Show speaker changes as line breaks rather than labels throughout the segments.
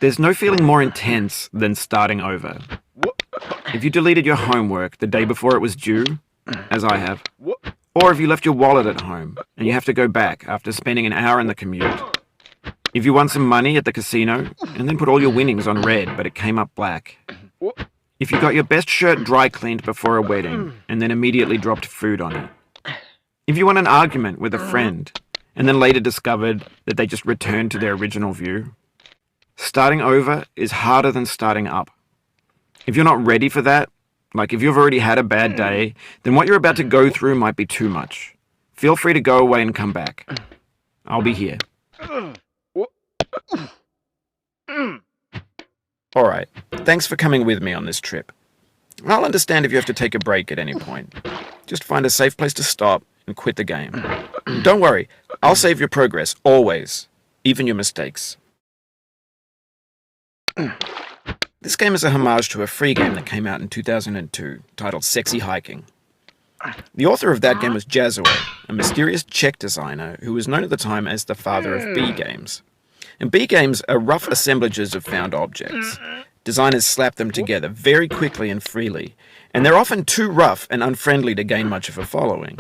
There's no feeling more intense than starting over. If you deleted your homework the day before it was due, as I have, or if you left your wallet at home and you have to go back after spending an hour in the commute. If you won some money at the casino and then put all your winnings on red but it came up black. If you got your best shirt dry cleaned before a wedding and then immediately dropped food on it. If you won an argument with a friend and then later discovered that they just returned to their original view. Starting over is harder than starting up. If you're not ready for that, like if you've already had a bad day, then what you're about to go through might be too much. Feel free to go away and come back. I'll be here. Alright, thanks for coming with me on this trip. I'll understand if you have to take a break at any point. Just find a safe place to stop and quit the game. Don't worry, I'll save your progress, always. Even your mistakes. This game is a homage to a free game that came out in 2002, titled Sexy Hiking. The author of that game was Jazzuo, a mysterious Czech designer who was known at the time as the father of B games. And B games are rough assemblages of found objects. Designers slap them together very quickly and freely, and they're often too rough and unfriendly to gain much of a following.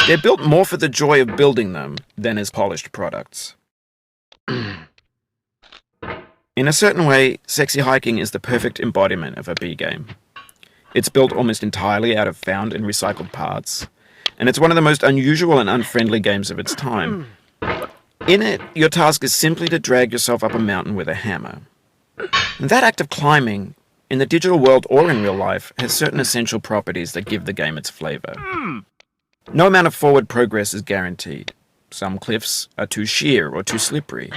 They're built more for the joy of building them than as polished products. In a certain way, Sexy Hiking is the perfect embodiment of a B game. It's built almost entirely out of found and recycled parts, and it's one of the most unusual and unfriendly games of its time. In it, your task is simply to drag yourself up a mountain with a hammer. And that act of climbing, in the digital world or in real life, has certain essential properties that give the game its flavor. No amount of forward progress is guaranteed. Some cliffs are too sheer or too slippery.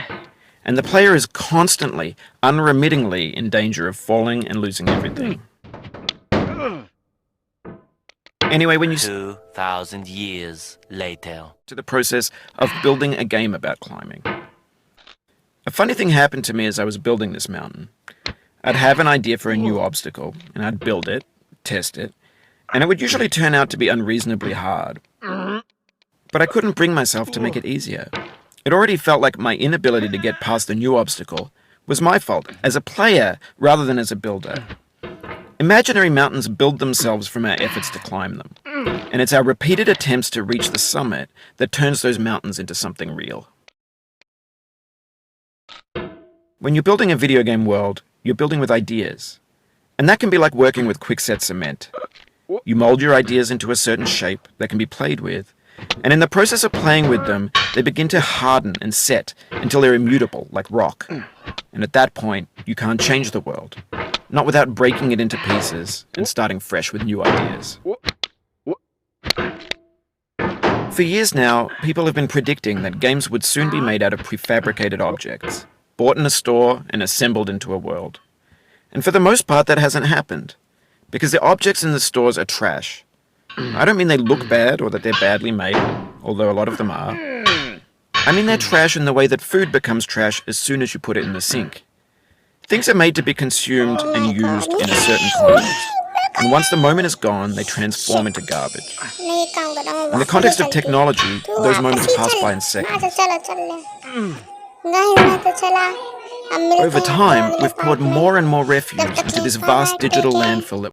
And the player is constantly, unremittingly in danger of falling and losing everything. Anyway, when you
2,000 years later.
To the process of building a game about climbing. A funny thing happened to me as I was building this mountain. I'd have an idea for a new obstacle, and I'd build it, test it, and it would usually turn out to be unreasonably hard. But I couldn't bring myself to make it easier. It already felt like my inability to get past the new obstacle was my fault, as a player rather than as a builder. Imaginary mountains build themselves from our efforts to climb them, and it's our repeated attempts to reach the summit that turns those mountains into something real. When you're building a video game world, you're building with ideas, and that can be like working with quickset cement. You mold your ideas into a certain shape that can be played with, and in the process of playing with them, they begin to harden and set until they're immutable, like rock. And at that point, you can't change the world. Not without breaking it into pieces and starting fresh with new ideas. For years now, people have been predicting that games would soon be made out of prefabricated objects, bought in a store and assembled into a world. And for the most part, that hasn't happened, because the objects in the stores are trash. I don't mean they look bad or that they're badly made, although a lot of them are. I mean they're trash in the way that food becomes trash as soon as you put it in the sink. Things are made to be consumed and used in a certain context, and once the moment is gone, they transform into garbage. In the context of technology, those moments pass by in seconds. Over time, we've poured more and more refuge into this vast digital landfill that